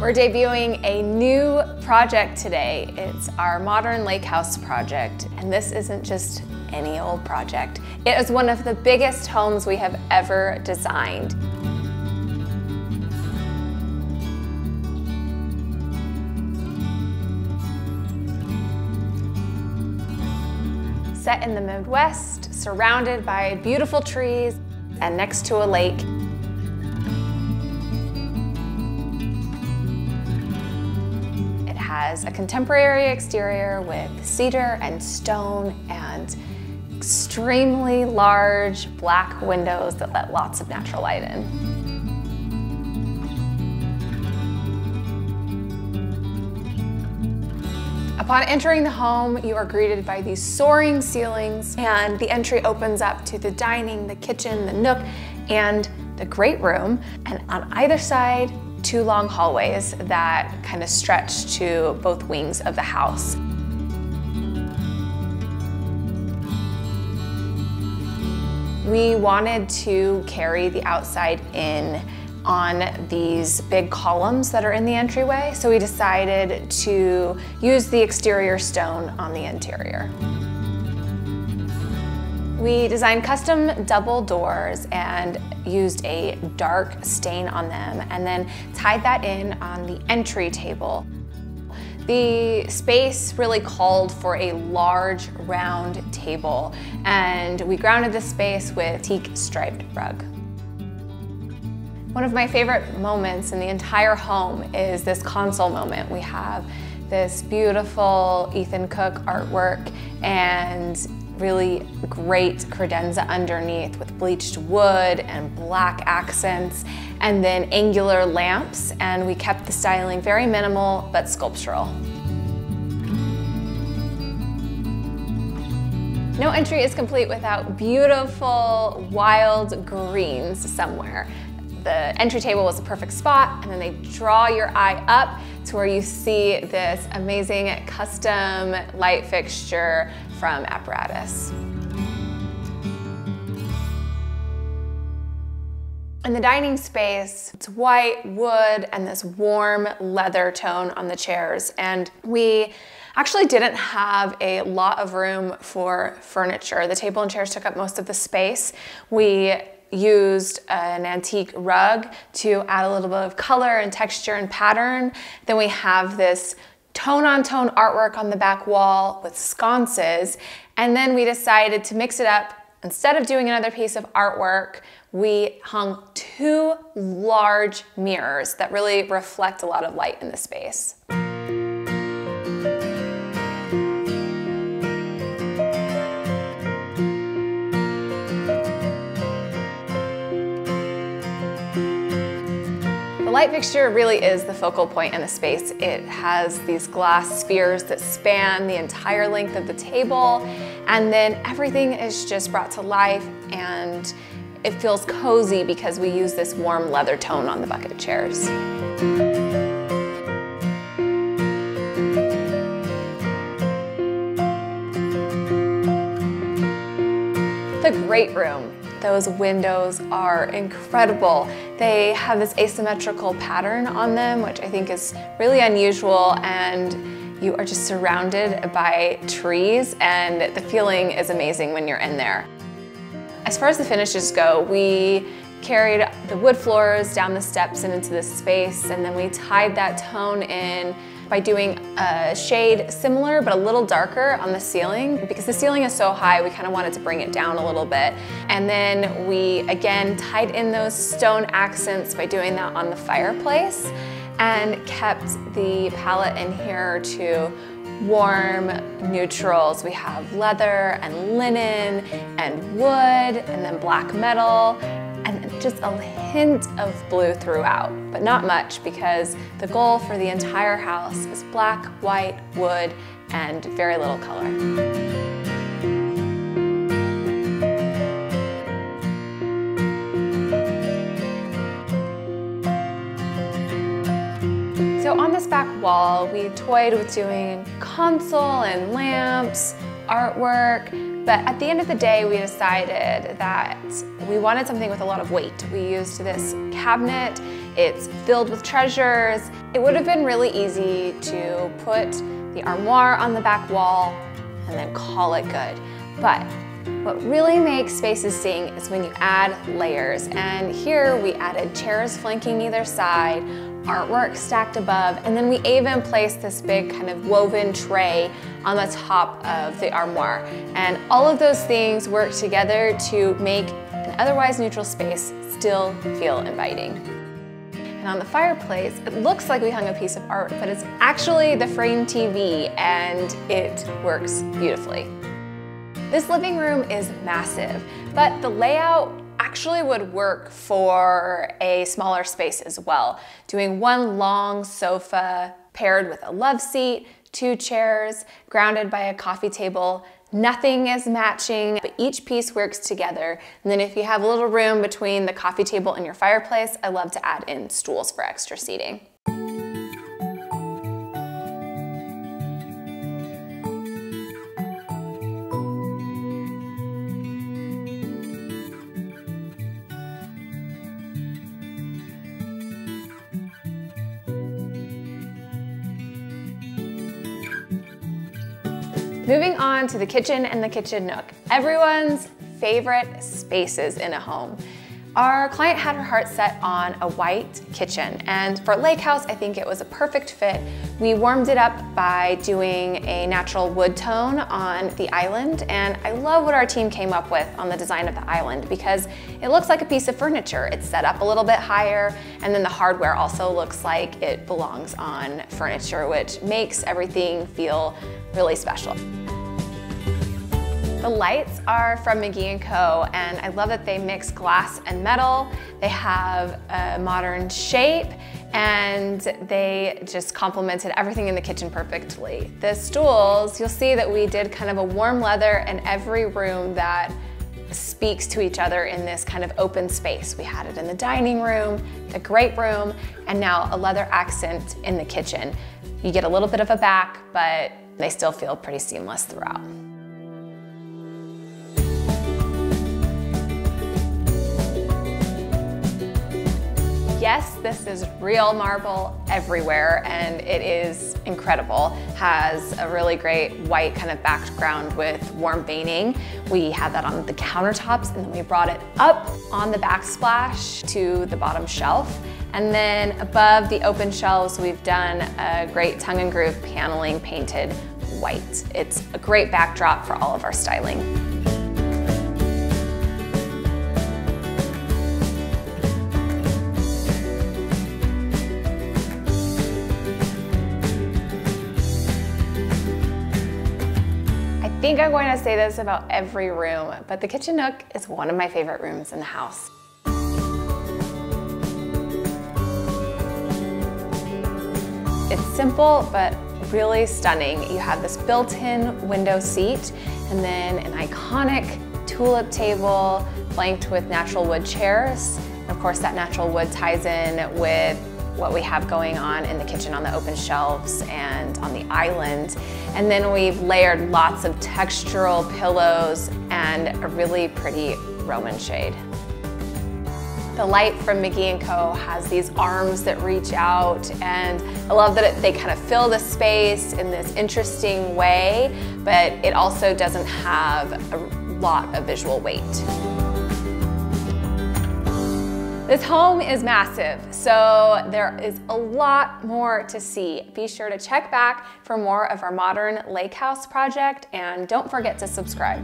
We're debuting a new project today. It's our modern lake house project, and this isn't just any old project. It is one of the biggest homes we have ever designed. Set in the Midwest, surrounded by beautiful trees and next to a lake. It has a contemporary exterior with cedar and stone and extremely large black windows that let lots of natural light in. Upon entering the home, you are greeted by these soaring ceilings, and the entry opens up to the dining, the kitchen, the nook, and the great room. And on either side, two long hallways that kind of stretch to both wings of the house. We wanted to carry the outside in on these big columns that are in the entryway, so we decided to use the exterior stone on the interior. We designed custom double doors and used a dark stain on them, and then tied that in on the entry table. The space really called for a large round table, and we grounded the space with teak striped rug. One of my favorite moments in the entire home is this console moment. We have this beautiful Ethan Cook artwork and really great credenza underneath with bleached wood and black accents, and then angular lamps, and we kept the styling very minimal but sculptural. No entry is complete without beautiful wild greens somewhere. The entry table was a perfect spot, and then they draw your eye up to where you see this amazing custom light fixture from Apparatus. In the dining space, it's white wood and this warm leather tone on the chairs, and we actually didn't have a lot of room for furniture. The table and chairs took up most of the space. We used an antique rug to add a little bit of color and texture and pattern. Then we have this tone-on-tone artwork on the back wall with sconces. And then we decided to mix it up. Instead of doing another piece of artwork, we hung two large mirrors that really reflect a lot of light in the space. The light fixture really is the focal point in the space. It has these glass spheres that span the entire length of the table, and then everything is just brought to life, and it feels cozy because we use this warm leather tone on the bucket chairs. The great room. Those windows are incredible. They have this asymmetrical pattern on them, which I think is really unusual, and you are just surrounded by trees, and the feeling is amazing when you're in there. As far as the finishes go, we carried the wood floors down the steps and into this space, and then we tied that tone in by doing a shade similar but a little darker on the ceiling. Because the ceiling is so high, we kind of wanted to bring it down a little bit. And then we again tied in those stone accents by doing that on the fireplace, and kept the palette in here to warm neutrals. We have leather and linen and wood, and then black metal, and just a hint of blue throughout, but not much, because the goal for the entire house is black, white, wood, and very little color. So on this back wall, we toyed with doing console and lamps, artwork. But at the end of the day, we decided that we wanted something with a lot of weight. We used this cabinet. It's filled with treasures. It would have been really easy to put the armoire on the back wall and then call it good. But what really makes spaces sing is when you add layers. And here we added chairs flanking either side, artwork stacked above, and then we even placed this big kind of woven tray on the top of the armoire. And all of those things work together to make an otherwise neutral space still feel inviting. And on the fireplace, it looks like we hung a piece of art, but it's actually the frame TV, and it works beautifully. This living room is massive, but the layout actually would work for a smaller space as well. Doing one long sofa paired with a love seat, 2 chairs, grounded by a coffee table. Nothing is matching, but each piece works together. And then if you have a little room between the coffee table and your fireplace, I love to add in stools for extra seating. Moving on to the kitchen and the kitchen nook, everyone's favorite spaces in a home. Our client had her heart set on a white kitchen, and for Lake House, I think it was a perfect fit. We warmed it up by doing a natural wood tone on the island, and I love what our team came up with on the design of the island because it looks like a piece of furniture. It's set up a little bit higher, and then the hardware also looks like it belongs on furniture, which makes everything feel really special. The lights are from McGee & Co, and I love that they mix glass and metal. They have a modern shape, and they just complemented everything in the kitchen perfectly. The stools, you'll see that we did kind of a warm leather in every room that speaks to each other in this kind of open space. We had it in the dining room, the great room, and now a leather accent in the kitchen. You get a little bit of a back, but they still feel pretty seamless throughout. Yes, this is real marble everywhere, and it is incredible. Has a really great white kind of background with warm veining. We had that on the countertops, and then we brought it up on the backsplash to the bottom shelf. And then above the open shelves, we've done a great tongue and groove paneling painted white. It's a great backdrop for all of our styling. I think I'm going to say this about every room, but the kitchen nook is one of my favorite rooms in the house. It's simple, but really stunning. You have this built-in window seat, and then an iconic tulip table flanked with natural wood chairs. And of course, that natural wood ties in with what we have going on in the kitchen on the open shelves and on the island. And then we've layered lots of textural pillows and a really pretty Roman shade. The light from McGee & Co has these arms that reach out, and I love that they kind of fill the space in this interesting way, but it also doesn't have a lot of visual weight. This home is massive, so there is a lot more to see. Be sure to check back for more of our modern lake house project, and don't forget to subscribe.